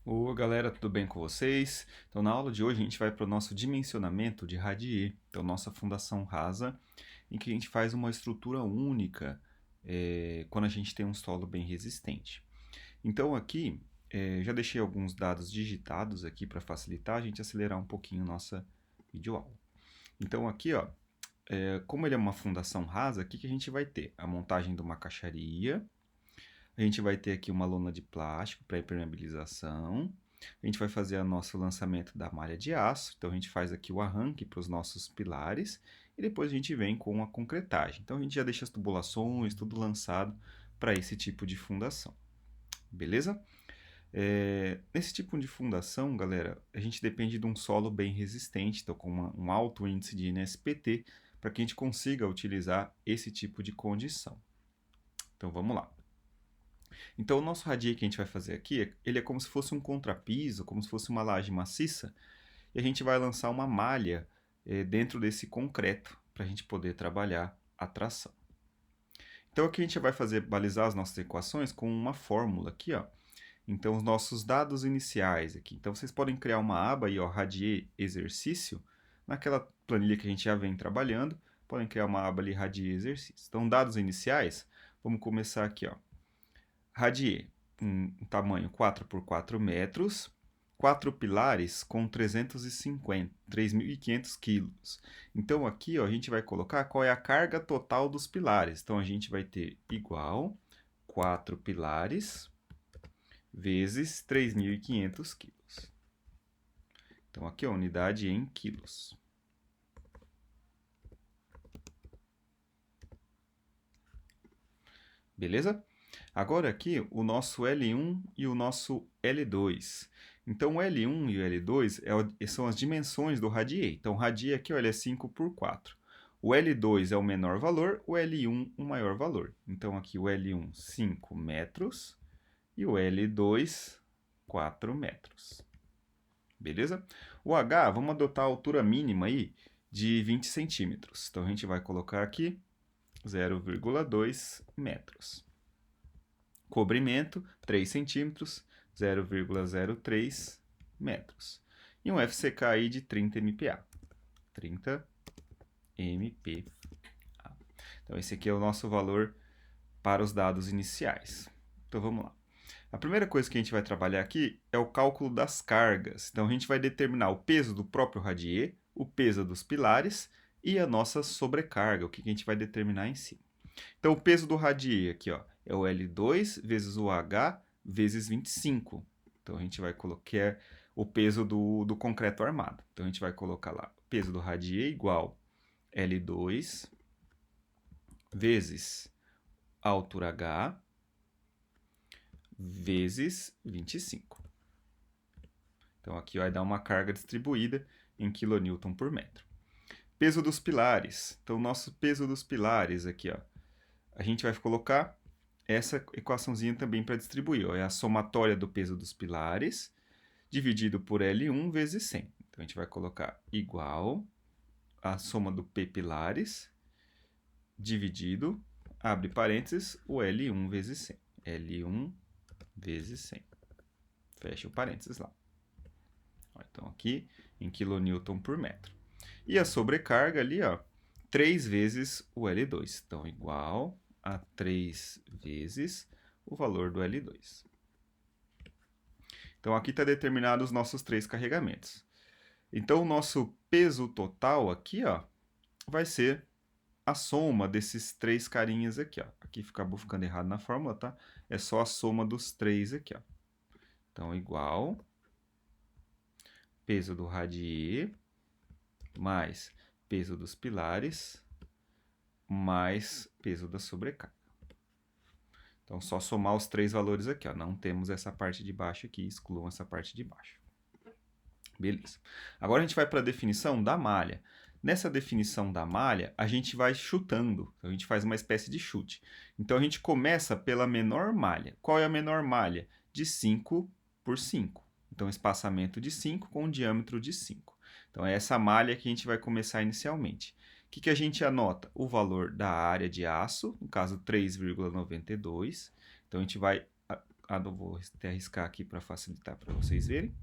Ô galera, tudo bem com vocês? Então, na aula de hoje a gente vai para o nosso dimensionamento de Radier, então nossa fundação rasa, em que a gente faz uma estrutura única quando a gente tem um solo bem resistente. Então, aqui já deixei alguns dados digitados aqui para facilitar a gente acelerar um pouquinho nossa videoaula. Então, aqui, ó, como ele é uma fundação rasa, o que que a gente vai ter? A montagem de uma caixaria, a gente vai ter aqui uma lona de plástico para impermeabilização. A gente vai fazer o nosso lançamento da malha de aço. Então, a gente faz aqui o arranque para os nossos pilares. E depois a gente vem com a concretagem. Então, a gente já deixa as tubulações, tudo lançado para esse tipo de fundação. Beleza? Nesse tipo de fundação, galera, a gente depende de um solo bem resistente, então com um alto índice de NSPT, para que a gente consiga utilizar esse tipo de condição. Então, vamos lá. Então, o nosso radier que a gente vai fazer aqui, ele é como se fosse um contrapiso, como se fosse uma laje maciça, e a gente vai lançar uma malha dentro desse concreto para a gente poder trabalhar a tração. Então, aqui a gente vai fazer balizar as nossas equações com uma fórmula aqui, ó. Então, os nossos dados iniciais aqui. Então, vocês podem criar uma aba aí, ó, radier exercício, naquela planilha que a gente já vem trabalhando, podem criar uma aba ali, radier exercício. Então, dados iniciais, vamos começar aqui, ó. Radier, um tamanho 4 por 4 metros, 4 pilares com 3.500 quilos. Então, aqui ó, a gente vai colocar qual é a carga total dos pilares. Então, a gente vai ter igual 4 pilares vezes 3.500 quilos. Então, aqui a unidade em quilos. Beleza? Agora aqui o nosso L1 e o nosso L2. Então o L1 e o L2 são as dimensões do radier. Então o radier aqui ó, ele é 5 por 4. O L2 é o menor valor, o L1 o maior valor. Então aqui o L1 5 metros e o L2 4 metros. Beleza? O H, vamos adotar a altura mínima aí de 20 centímetros. Então a gente vai colocar aqui 0,2 metros. Cobrimento, 3 centímetros, 0,03 metros. E um FCK aí de 30 MPa. 30 MPa. Então, esse aqui é o nosso valor para os dados iniciais. Então, vamos lá. A primeira coisa que a gente vai trabalhar aqui é o cálculo das cargas. Então, a gente vai determinar o peso do próprio radier, o peso dos pilares e a nossa sobrecarga, o que a gente vai determinar em cima. Então, o peso do radier aqui ó, é o L2 vezes o H vezes 25. Então, a gente vai colocar o peso do concreto armado. Então, a gente vai colocar lá o peso do radier igual L2 vezes a altura H vezes 25. Então, aqui vai dar uma carga distribuída em kN por metro. Peso dos pilares. Então, o nosso peso dos pilares aqui, ó, a gente vai colocar essa equaçãozinha também para distribuir. Ó, é a somatória do peso dos pilares dividido por L1 vezes 100. Então, a gente vai colocar igual a soma do P pilares dividido, abre parênteses, o L1 vezes 100. L1 vezes 100. Fecha o parênteses lá. Ó, então, aqui em kN por metro. E a sobrecarga ali, ó, 3 vezes o L2. Então, igual a 3 vezes o valor do L2. Então, aqui está determinado os nossos 3 carregamentos. Então, o nosso peso total aqui ó, vai ser a soma desses 3 carinhas aqui. Ó. Aqui acabou ficando errado na fórmula, tá? É só a soma dos 3 aqui. Ó. Então, igual peso do radier mais peso dos pilares mais peso da sobrecarga. Então, só somar os 3 valores aqui, ó. Não temos essa parte de baixo aqui, excluam essa parte de baixo. Beleza. Agora a gente vai para a definição da malha. Nessa definição da malha, a gente vai chutando, a gente faz uma espécie de chute. Então, a gente começa pela menor malha. Qual é a menor malha? De 5 por 5. Então, espaçamento de 5 com um diâmetro de 5. Então, é essa malha que a gente vai começar inicialmente. O que a gente anota? O valor da área de aço, no caso 3,92. Então, a gente vai vou até arriscar aqui para facilitar para vocês verem.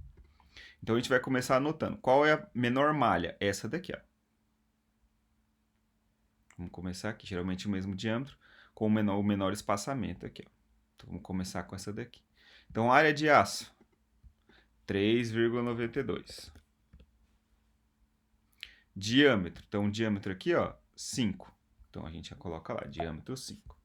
Então a gente vai começar anotando. Qual é a menor malha? Essa daqui, ó. Vamos começar aqui, geralmente o mesmo diâmetro, com o menor espaçamento aqui, ó. Então vamos começar com essa daqui. Então área de aço, 3,92. Diâmetro, então o diâmetro aqui, ó, 5. Então a gente já coloca lá, diâmetro 5.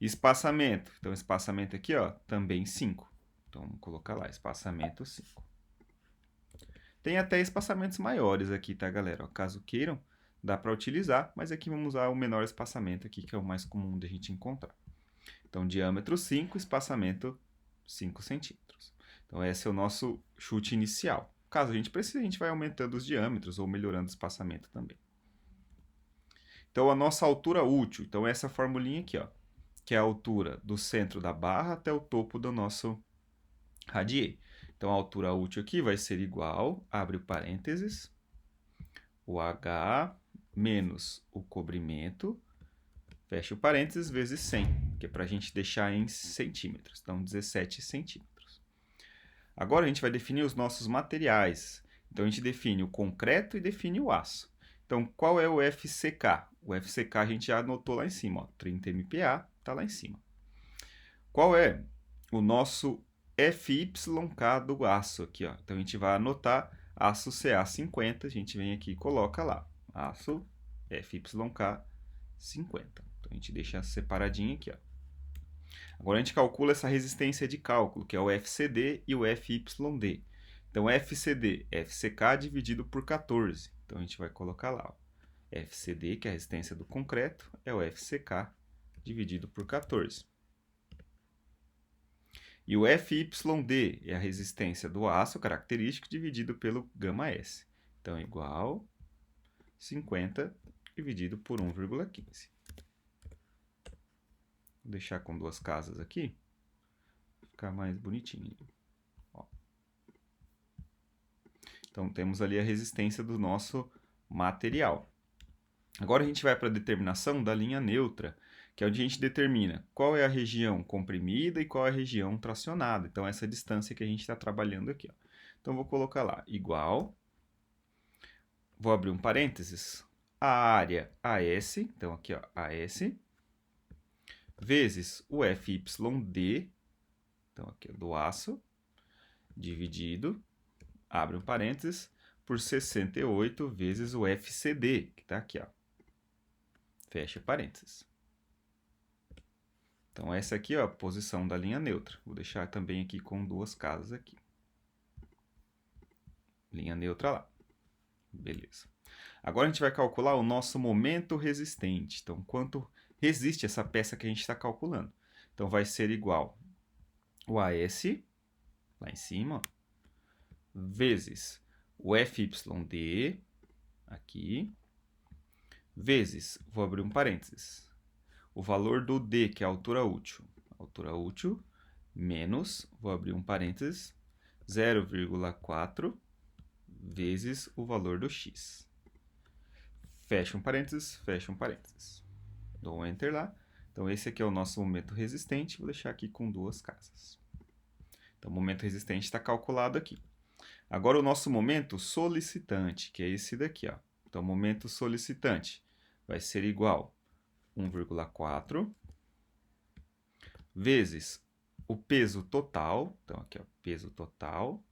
Espaçamento, então espaçamento aqui, ó, também 5. Então vamos colocar lá, espaçamento 5. Tem até espaçamentos maiores aqui, tá, galera? Ó, caso queiram, dá para utilizar, mas aqui vamos usar o menor espaçamento aqui, que é o mais comum de a gente encontrar. Então, diâmetro 5, espaçamento 5 centímetros. Então, esse é o nosso chute inicial. Caso a gente precise, a gente vai aumentando os diâmetros ou melhorando o espaçamento também. Então, a nossa altura útil. Então, essa formulinha aqui, ó, que é a altura do centro da barra até o topo do nosso radier. Então, a altura útil aqui vai ser igual, abre o parênteses, o H menos o cobrimento, fecha o parênteses, vezes 100, que é para a gente deixar em centímetros. Então, 17 centímetros. Agora, a gente vai definir os nossos materiais. Então, a gente define o concreto e define o aço. Então, qual é o FCK? O FCK a gente já anotou lá em cima, ó, 30 MPa, está lá em cima. Qual é o nosso FYK do aço aqui, ó? Então a gente vai anotar aço CA50, a gente vem aqui e coloca lá, aço FYK 50. Então a gente deixa separadinho aqui, ó. Agora a gente calcula essa resistência de cálculo, que é o FCD e o FYD. Então FCD, FCK dividido por 14. Então a gente vai colocar lá, ó. FCD, que é a resistência do concreto, é o FCK dividido por 14. E o FYD é a resistência do aço característico dividido pelo γS. Então, igual 50 dividido por 1,15. Vou deixar com duas casas aqui, para ficar mais bonitinho. Ó. Então, temos ali a resistência do nosso material. Agora a gente vai para a determinação da linha neutra, que é onde a gente determina qual é a região comprimida e qual é a região tracionada. Então, essa distância que a gente está trabalhando aqui. Ó. Então, vou colocar lá, igual, vou abrir um parênteses, a área AS, então aqui, ó, AS, vezes o FYD, então aqui, do aço, dividido, abre um parênteses, por 68 vezes o FCD, que está aqui, ó. Fecha parênteses. Então, essa aqui é a posição da linha neutra. Vou deixar também aqui com duas casas aqui. Linha neutra lá. Beleza. Agora, a gente vai calcular o nosso momento resistente. Então, quanto resiste essa peça que a gente está calculando. Então, vai ser igual o AS, lá em cima, vezes o FYD, aqui, vezes, vou abrir um parênteses, o valor do D, que é a altura útil, menos, vou abrir um parênteses, 0,4 vezes o valor do X. Fecha um parênteses, fecha um parênteses. Dou um Enter lá. Então, esse aqui é o nosso momento resistente. Vou deixar aqui com duas casas. Então, o momento resistente está calculado aqui. Agora, o nosso momento solicitante, que é esse daqui, ó. Então, o momento solicitante vai ser igual a 1,4 vezes o peso total, então aqui, ó, peso total,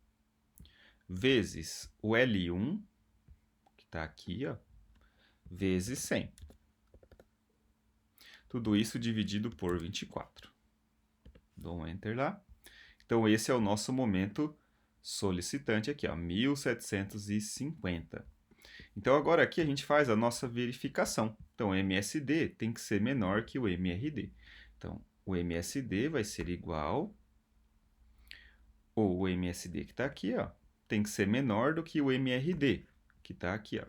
vezes o L1, que está aqui, ó, vezes 100. Tudo isso dividido por 24. Dou um Enter lá. Então, esse é o nosso momento solicitante aqui, ó, 1750. Então, agora aqui a gente faz a nossa verificação. Então, o MSD tem que ser menor que o MRD. Então, o MSD vai ser igual, ou o MSD que está aqui, ó, tem que ser menor do que o MRD, que está aqui, ó.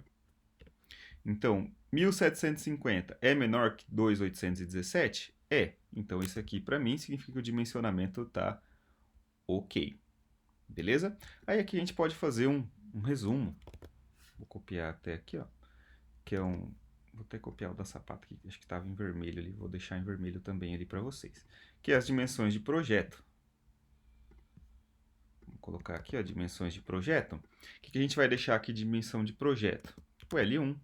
Então, 1750 é menor que 2.817? É. Então, isso aqui, para mim, significa que o dimensionamento está ok. Beleza? Aí aqui a gente pode fazer um resumo. Vou copiar até aqui, ó. Que é Vou até copiar o da sapata aqui, acho que estava em vermelho ali, vou deixar em vermelho também ali para vocês. Que é as dimensões de projeto. Vou colocar aqui, ó, dimensões de projeto. O que a gente vai deixar aqui de dimensão de projeto? O L1,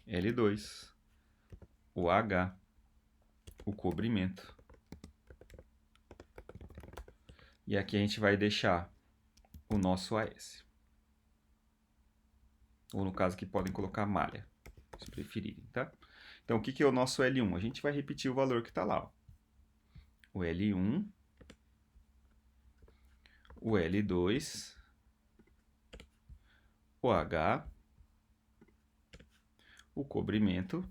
L2, o H, o cobrimento. E aqui a gente vai deixar o nosso AS. Ou no caso que podem colocar malha, se preferirem, tá? Então, o que é o nosso L1? A gente vai repetir o valor que está lá, ó. O L1, o L2, o H, o cobrimento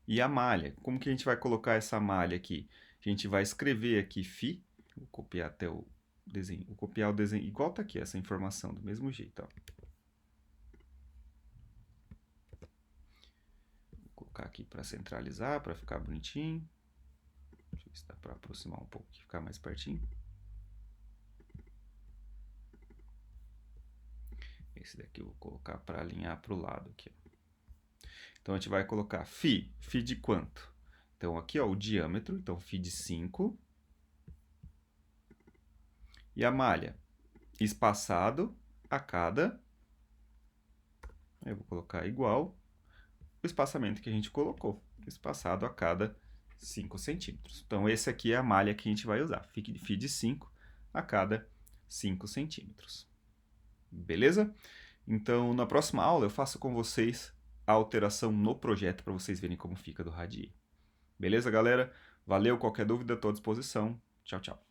e a malha. Como que a gente vai colocar essa malha aqui? A gente vai escrever aqui φ, vou copiar até o desenho, vou copiar o desenho, igual tá aqui essa informação, do mesmo jeito, ó. Vou colocar aqui para centralizar, para ficar bonitinho. Deixa eu ver se dá para aproximar um pouco, ficar mais pertinho. Esse daqui eu vou colocar para alinhar para o lado aqui, ó. Então, a gente vai colocar φ. Φ de quanto? Então, aqui, ó, o diâmetro. Então, φ de 5. E a malha? Espaçado a cada... Eu vou colocar igual o espaçamento que a gente colocou. Espaçado a cada 5 centímetros. Então, esse aqui é a malha que a gente vai usar. Φ de 5 a cada 5 centímetros. Beleza? Então, na próxima aula, eu faço com vocês a alteração no projeto para vocês verem como fica do radii. Beleza, galera? Valeu, qualquer dúvida, estou à disposição. Tchau, tchau.